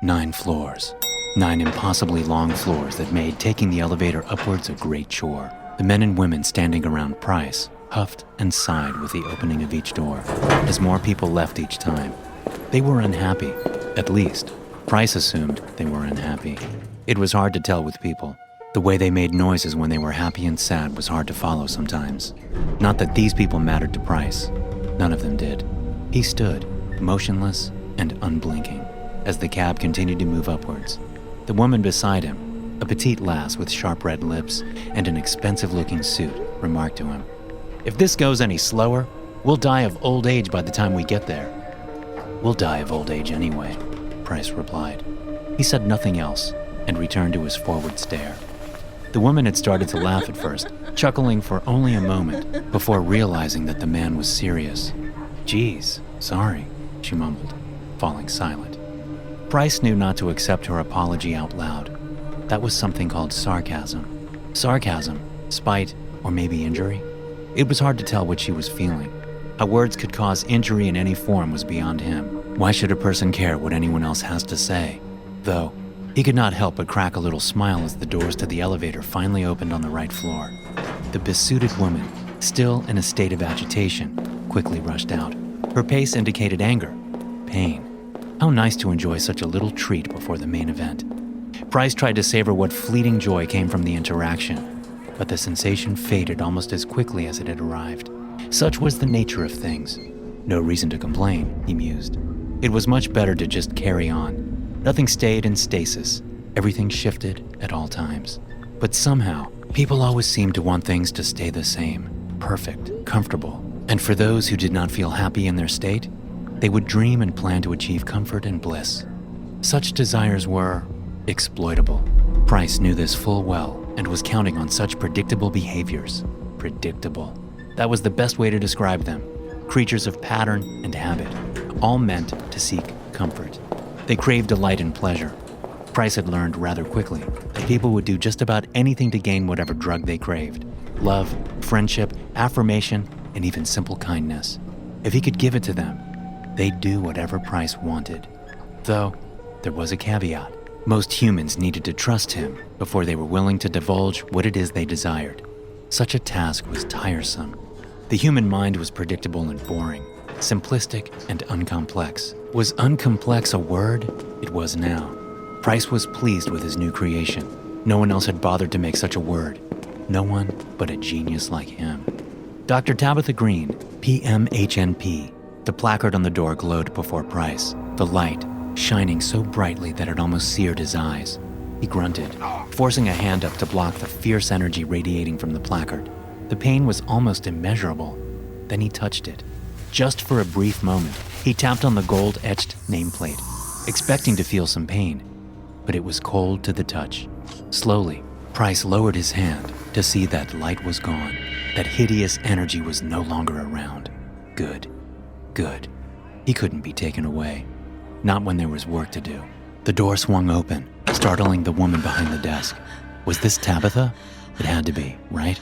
9 floors. 9 impossibly long floors that made taking the elevator upwards a great chore. The men and women standing around Price huffed and sighed with the opening of each door, as more people left each time. They were unhappy, at least. Price assumed they were unhappy. It was hard to tell with people. The way they made noises when they were happy and sad was hard to follow sometimes. Not that these people mattered to Price. None of them did. He stood, motionless and unblinking, as the cab continued to move upwards. The woman beside him, a petite lass with sharp red lips and an expensive-looking suit, remarked to him, "If this goes any slower, we'll die of old age by the time we get there." "We'll die of old age anyway," Price replied. He said nothing else and returned to his forward stare. The woman had started to laugh at first, chuckling for only a moment before realizing that the man was serious. "Geez, sorry," she mumbled, falling silent. Price knew not to accept her apology out loud. That was something called sarcasm. Sarcasm, spite, or maybe injury? It was hard to tell what she was feeling. How words could cause injury in any form was beyond him. Why should a person care what anyone else has to say? Though, he could not help but crack a little smile as the doors to the elevator finally opened on the right floor. The besuited woman, still in a state of agitation, quickly rushed out. Her pace indicated anger, pain. How nice to enjoy such a little treat before the main event. Price tried to savor what fleeting joy came from the interaction, but the sensation faded almost as quickly as it had arrived. Such was the nature of things. No reason to complain, he mused. It was much better to just carry on. Nothing stayed in stasis. Everything shifted at all times. But somehow, people always seemed to want things to stay the same, perfect, comfortable. And for those who did not feel happy in their state, they would dream and plan to achieve comfort and bliss. Such desires were exploitable. Price knew this full well and was counting on such predictable behaviors. Predictable. That was the best way to describe them. Creatures of pattern and habit, all meant to seek comfort. They craved delight and pleasure. Price had learned rather quickly that people would do just about anything to gain whatever drug they craved. Love, friendship, affirmation, and even simple kindness. If he could give it to them, they'd do whatever Price wanted. Though, there was a caveat. Most humans needed to trust him before they were willing to divulge what it is they desired. Such a task was tiresome. The human mind was predictable and boring, simplistic and uncomplex. Was uncomplex a word? It was now. Price was pleased with his new creation. No one else had bothered to make such a word. No one but a genius like him. Dr. Tabitha Green, PMHNP. The placard on the door glowed before Price, the light shining so brightly that it almost seared his eyes. He grunted, forcing a hand up to block the fierce energy radiating from the placard. The pain was almost immeasurable. Then he touched it. Just for a brief moment, he tapped on the gold-etched nameplate, expecting to feel some pain, but it was cold to the touch. Slowly, Price lowered his hand to see that light was gone, that hideous energy was no longer around. Good. Good. He couldn't be taken away. Not when there was work to do. The door swung open, startling the woman behind the desk. Was this Tabitha? It had to be, right?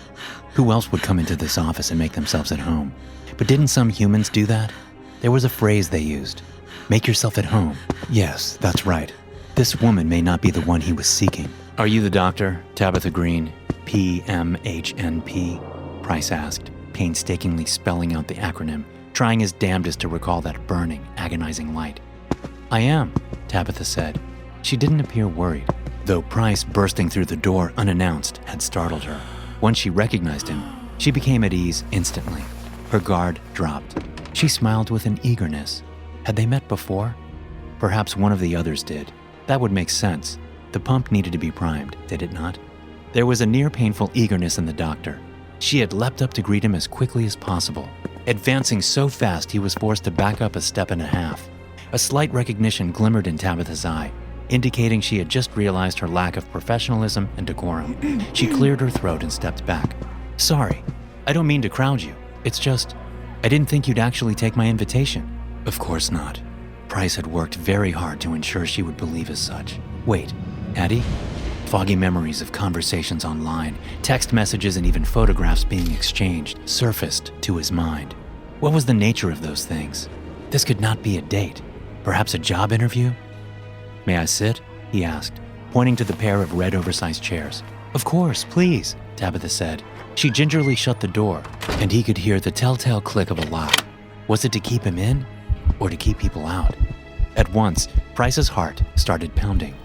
Who else would come into this office and make themselves at home? But didn't some humans do that? There was a phrase they used. Make yourself at home. Yes, that's right. This woman may not be the one he was seeking. Are you the doctor, Tabitha Green, PMHNP? Price asked, painstakingly spelling out the acronym, trying his damnedest to recall that burning, agonizing light. I am, Tabitha said. She didn't appear worried, though Price bursting through the door unannounced had startled her. Once she recognized him, she became at ease instantly. Her guard dropped. She smiled with an eagerness. Had they met before? Perhaps one of the others did. That would make sense. The pump needed to be primed, did it not? There was a near-painful eagerness in the doctor. She had leapt up to greet him as quickly as possible, advancing so fast he was forced to back up a step and a half. A slight recognition glimmered in Tabitha's eye, indicating she had just realized her lack of professionalism and decorum. She cleared her throat and stepped back. Sorry, I don't mean to crowd you. It's just, I didn't think you'd actually take my invitation. Of course not. Price had worked very hard to ensure she would believe as such. Wait, had he? Foggy memories of conversations online, text messages, and even photographs being exchanged surfaced to his mind. What was the nature of those things? This could not be a date. Perhaps a job interview? May I sit? He asked, pointing to the pair of red oversized chairs. Of course, please, Tabitha said. She gingerly shut the door, and he could hear the telltale click of a lock. Was it to keep him in, or to keep people out? At once, Price's heart started pounding.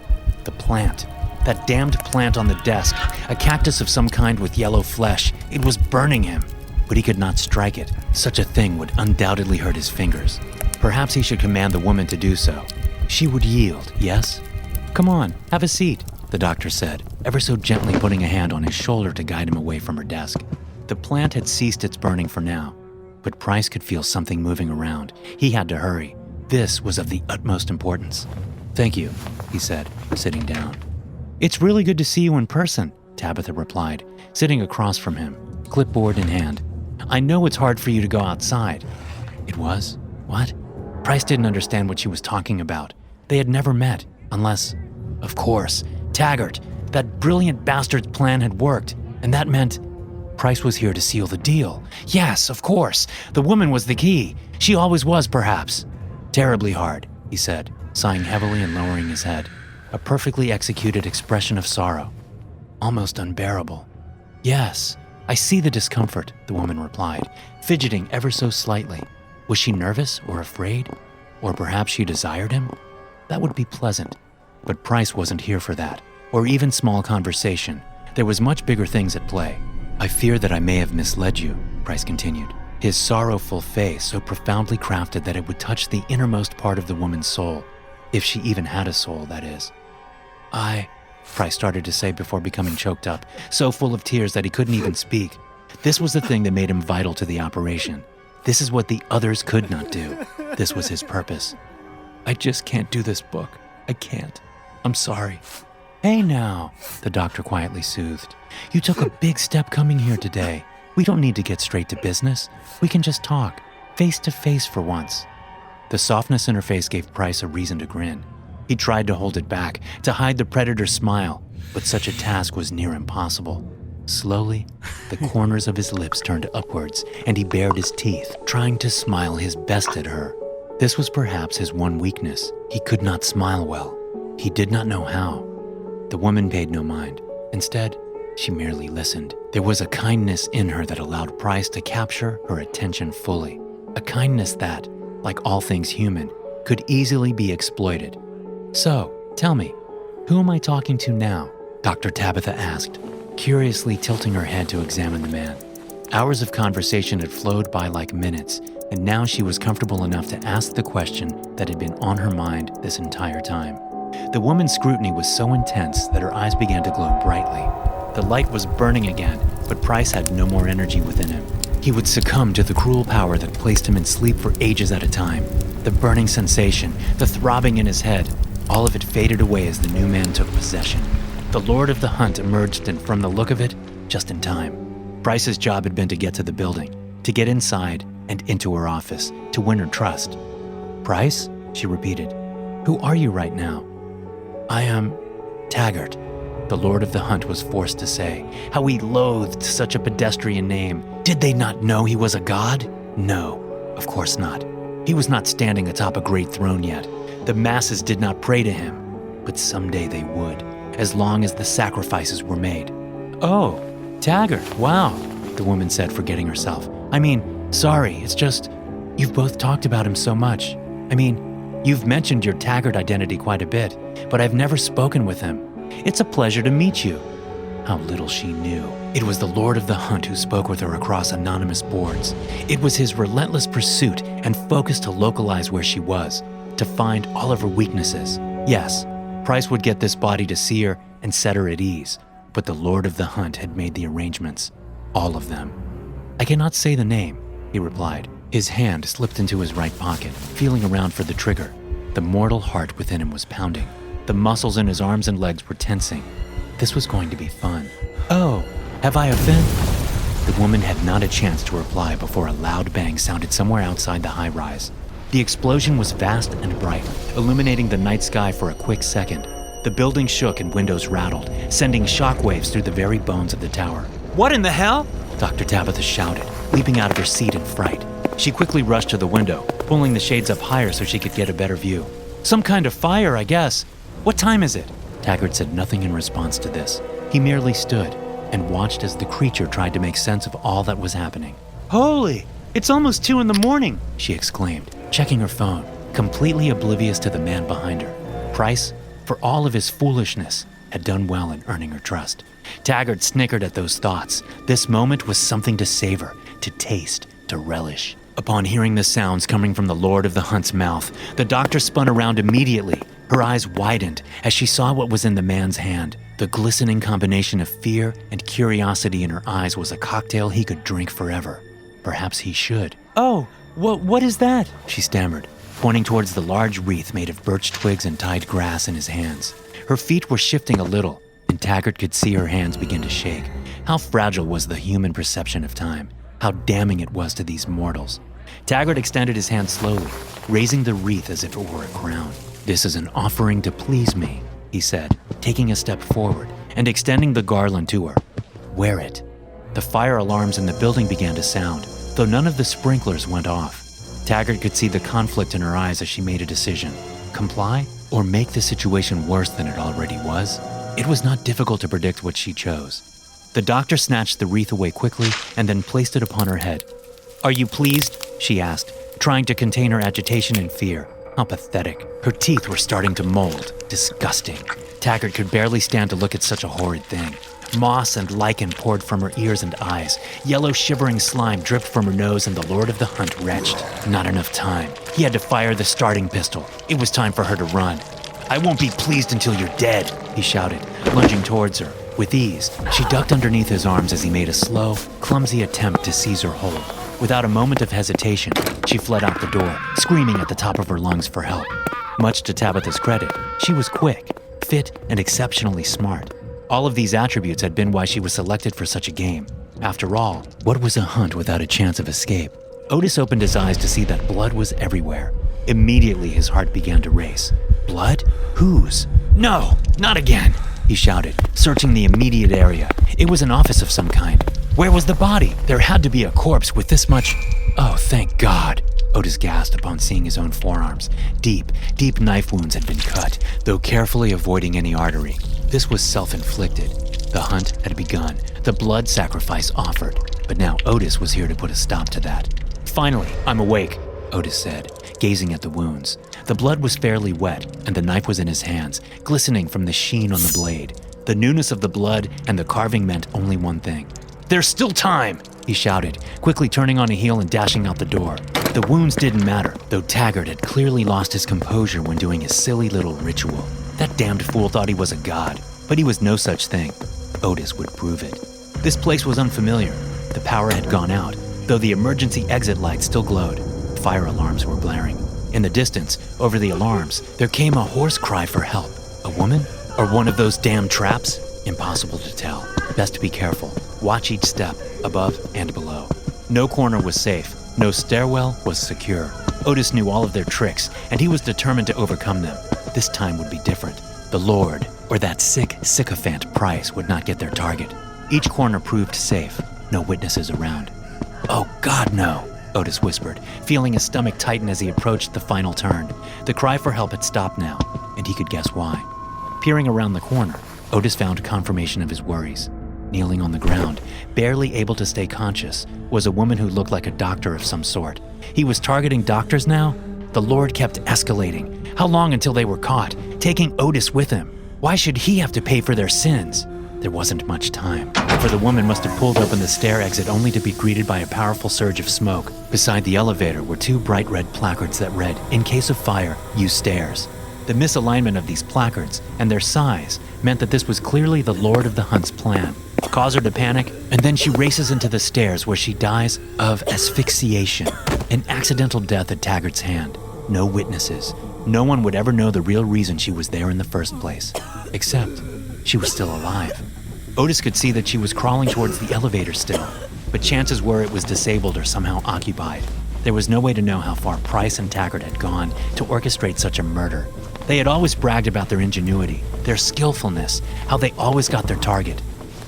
The plant. That damned plant on the desk, a cactus of some kind with yellow flesh. It was burning him, but he could not strike it. Such a thing would undoubtedly hurt his fingers. Perhaps he should command the woman to do so. She would yield, yes? Come on, have a seat, the doctor said, ever so gently putting a hand on his shoulder to guide him away from her desk. The plant had ceased its burning for now, but Price could feel something moving around. He had to hurry. This was of the utmost importance. Thank you, he said, sitting down. It's really good to see you in person, Tabitha replied, sitting across from him, clipboard in hand. I know it's hard for you to go outside. It was? What? Price didn't understand what she was talking about. They had never met, unless, of course, Taggart. That brilliant bastard's plan had worked, and that meant Price was here to seal the deal. Yes, of course. The woman was the key. She always was, perhaps. Terribly hard, he said, sighing heavily and lowering his head. A perfectly executed expression of sorrow. Almost unbearable. Yes, I see the discomfort, the woman replied, fidgeting ever so slightly. Was she nervous or afraid? Or perhaps she desired him? That would be pleasant. But Price wasn't here for that, or even small conversation. There was much bigger things at play. I fear that I may have misled you, Price continued, his sorrowful face so profoundly crafted that it would touch the innermost part of the woman's soul, if she even had a soul, that is. Price started to say before becoming choked up, so full of tears that he couldn't even speak. This was the thing that made him vital to the operation. This is what the others could not do. This was his purpose. I just can't do this book. I can't. I'm sorry. Hey now, the doctor quietly soothed. You took a big step coming here today. We don't need to get straight to business. We can just talk, face to face for once. The softness in her face gave Price a reason to grin. He tried to hold it back, to hide the predator's smile, but such a task was near impossible. Slowly, the corners of his lips turned upwards, and he bared his teeth, trying to smile his best at her. This was perhaps his one weakness. He could not smile well. He did not know how. The woman paid no mind. Instead, she merely listened. There was a kindness in her that allowed Price to capture her attention fully. A kindness that, like all things human, could easily be exploited. So, tell me, who am I talking to now? Dr. Tabitha asked, curiously tilting her head to examine the man. Hours of conversation had flowed by like minutes, and now she was comfortable enough to ask the question that had been on her mind this entire time. The woman's scrutiny was so intense that her eyes began to glow brightly. The light was burning again, but Price had no more energy within him. He would succumb to the cruel power that placed him in sleep for ages at a time. The burning sensation, the throbbing in his head, all of it faded away as the new man took possession. The Lord of the Hunt emerged, and from the look of it, just in time. Price's job had been to get to the building, to get inside and into her office, to win her trust. Price? She repeated. Who are you right now? I am Taggart, the Lord of the Hunt was forced to say. How he loathed such a pedestrian name. Did they not know he was a god? No, of course not. He was not standing atop a great throne yet. The masses did not pray to him, but someday they would, as long as the sacrifices were made. Oh, Taggart, wow, the woman said, forgetting herself. I mean, sorry, it's just, you've both talked about him so much. I mean, you've mentioned your Taggart identity quite a bit, but I've never spoken with him. It's a pleasure to meet you. How little she knew. It was the Lord of the Hunt who spoke with her across anonymous boards. It was his relentless pursuit and focus to localize where she was, to find all of her weaknesses. Yes, Price would get this body to see her and set her at ease, but the Lord of the Hunt had made the arrangements. All of them. I cannot say the name, he replied. His hand slipped into his right pocket, feeling around for the trigger. The mortal heart within him was pounding. The muscles in his arms and legs were tensing. This was going to be fun. Oh, have I offended? The woman had not a chance to reply before a loud bang sounded somewhere outside the high-rise. The explosion was vast and bright, illuminating the night sky for a quick second. The building shook and windows rattled, sending shockwaves through the very bones of the tower. What in the hell? Dr. Tabitha shouted, leaping out of her seat in fright. She quickly rushed to the window, pulling the shades up higher so she could get a better view. Some kind of fire, I guess. What time is it?" Taggart said nothing in response to this. He merely stood and watched as the creature tried to make sense of all that was happening. "Holy, it's almost 2 a.m, she exclaimed, checking her phone, completely oblivious to the man behind her. Price, for all of his foolishness, had done well in earning her trust. Taggart snickered at those thoughts. This moment was something to savor, to taste, to relish. Upon hearing the sounds coming from the Lord of the Hunt's mouth, the doctor spun around immediately. Her eyes widened as she saw what was in the man's hand. The glistening combination of fear and curiosity in her eyes was a cocktail he could drink forever. Perhaps he should. "Oh, what is that?" she stammered, pointing towards the large wreath made of birch twigs and tied grass in his hands. Her feet were shifting a little, and Taggart could see her hands begin to shake. How fragile was the human perception of time. How damning it was to these mortals. Taggart extended his hand slowly, raising the wreath as if it were a crown. "This is an offering to please me," he said, taking a step forward and extending the garland to her. "Wear it." The fire alarms in the building began to sound, though none of the sprinklers went off. Taggart could see the conflict in her eyes as she made a decision. Comply or make the situation worse than it already was? It was not difficult to predict what she chose. The doctor snatched the wreath away quickly and then placed it upon her head. "Are you pleased?" she asked, trying to contain her agitation and fear. How pathetic. Her teeth were starting to mold. Disgusting. Taggart could barely stand to look at such a horrid thing. Moss and lichen poured from her ears and eyes. Yellow shivering slime dripped from her nose, and the Lord of the Hunt retched. Not enough time. He had to fire the starting pistol. It was time for her to run. "I won't be pleased until you're dead," he shouted, lunging towards her. With ease, she ducked underneath his arms as he made a slow, clumsy attempt to seize her hold. Without a moment of hesitation, she fled out the door, screaming at the top of her lungs for help. Much to Tabitha's credit, she was quick, fit, and exceptionally smart. All of these attributes had been why she was selected for such a game. After all, what was a hunt without a chance of escape? Otis opened his eyes to see that blood was everywhere. Immediately, his heart began to race. Blood? Whose? "No, not again," he shouted, searching the immediate area. It was an office of some kind. Where was the body? There had to be a corpse with this much... "Oh, thank God," Otis gasped upon seeing his own forearms. Deep knife wounds had been cut, though carefully avoiding any artery. This was self-inflicted. The hunt had begun, the blood sacrifice offered, but now Otis was here to put a stop to that. "Finally, I'm awake," Otis said, gazing at the wounds. The blood was fairly wet, and the knife was in his hands, glistening from the sheen on the blade. The newness of the blood and the carving meant only one thing. "There's still time," he shouted, quickly turning on a heel and dashing out the door. The wounds didn't matter, though Taggart had clearly lost his composure when doing his silly little ritual. That damned fool thought he was a god, but he was no such thing. Otis would prove it. This place was unfamiliar. The power had gone out, though the emergency exit lights still glowed. Fire alarms were blaring. In the distance, over the alarms, there came a hoarse cry for help. A woman? Or one of those damn traps? Impossible to tell. Best to be careful. Watch each step, above and below. No corner was safe. No stairwell was secure. Otis knew all of their tricks, and he was determined to overcome them. This time would be different. The Lord, or that sick sycophant Price, would not get their target. Each corner proved safe. No witnesses around. "Oh, God, no," Otis whispered, feeling his stomach tighten as he approached the final turn. The cry for help had stopped now, and he could guess why. Peering around the corner, Otis found confirmation of his worries. Kneeling on the ground, barely able to stay conscious, was a woman who looked like a doctor of some sort. He was targeting doctors now? The Lord kept escalating. How long until they were caught, taking Otis with him? Why should he have to pay for their sins? There wasn't much time, for the woman must have pulled open the stair exit only to be greeted by a powerful surge of smoke. Beside the elevator were 2 bright red placards that read, "In case of fire, use stairs." The misalignment of these placards and their size meant that this was clearly the Lord of the Hunt's plan. Cause her to panic, and then she races into the stairs where she dies of asphyxiation, an accidental death at Taggart's hand. No witnesses. No one would ever know the real reason she was there in the first place. Except, she was still alive. Otis could see that she was crawling towards the elevator still, but chances were it was disabled or somehow occupied. There was no way to know how far Price and Taggart had gone to orchestrate such a murder. They had always bragged about their ingenuity, their skillfulness, how they always got their target.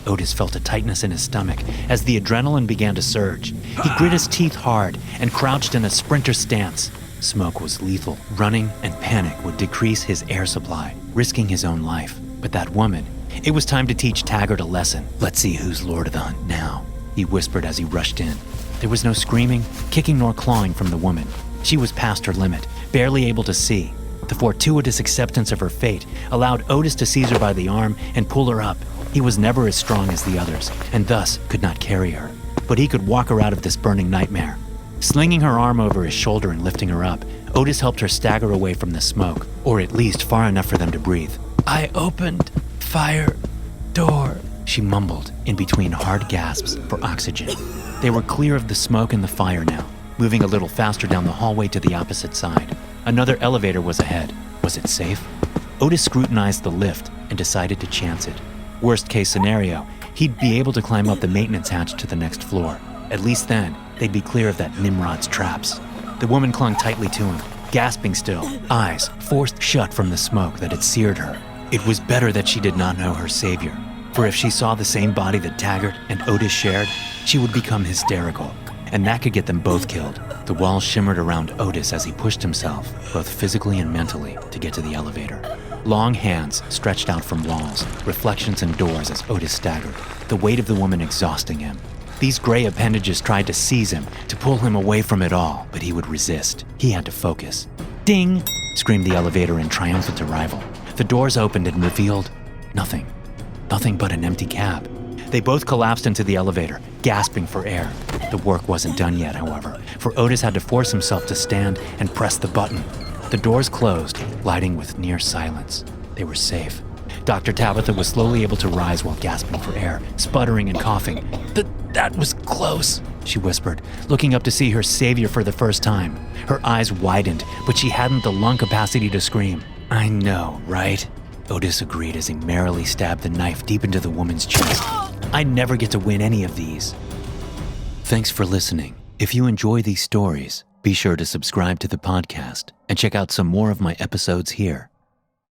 Otis felt a tightness in his stomach as the adrenaline began to surge. He grit his teeth hard and crouched in a sprinter stance. Smoke was lethal. Running and panic would decrease his air supply, risking his own life. But that woman, it was time to teach Taggart a lesson. "Let's see who's Lord of the Hunt now," he whispered as he rushed in. There was no screaming, kicking, nor clawing from the woman. She was past her limit, barely able to see. The fortuitous acceptance of her fate allowed Otis to seize her by the arm and pull her up. He was never as strong as the others, and thus could not carry her. But he could walk her out of this burning nightmare. Slinging her arm over his shoulder and lifting her up, Otis helped her stagger away from the smoke, or at least far enough for them to breathe. "I opened fire door," she mumbled in between hard gasps for oxygen. They were clear of the smoke and the fire now, moving a little faster down the hallway to the opposite side. Another elevator was ahead. Was it safe? Otis scrutinized the lift and decided to chance it. Worst case scenario, he'd be able to climb up the maintenance hatch to the next floor. At least then, they'd be clear of that Nimrod's traps. The woman clung tightly to him, gasping still, eyes forced shut from the smoke that had seared her. It was better that she did not know her savior, for if she saw the same body that Taggart and Otis shared, she would become hysterical, and that could get them both killed. The walls shimmered around Otis as he pushed himself, both physically and mentally, to get to the elevator. Long hands stretched out from walls, reflections and doors as Otis staggered, the weight of the woman exhausting him. These gray appendages tried to seize him, to pull him away from it all, but he would resist. He had to focus. "Ding!" screamed the elevator in triumphant arrival. The doors opened and revealed nothing. Nothing but an empty cab. They both collapsed into the elevator, gasping for air. The work wasn't done yet, however, for Otis had to force himself to stand and press the button. The doors closed, gliding with near silence. They were safe. Dr. Tabitha was slowly able to rise while gasping for air, sputtering and coughing. That was close," she whispered, looking up to see her savior for the first time. Her eyes widened, but she hadn't the lung capacity to scream. "I know, right?" Otis agreed as he merrily stabbed the knife deep into the woman's chest. "I never get to win any of these." Thanks for listening. If you enjoy these stories, be sure to subscribe to the podcast and check out some more of my episodes here.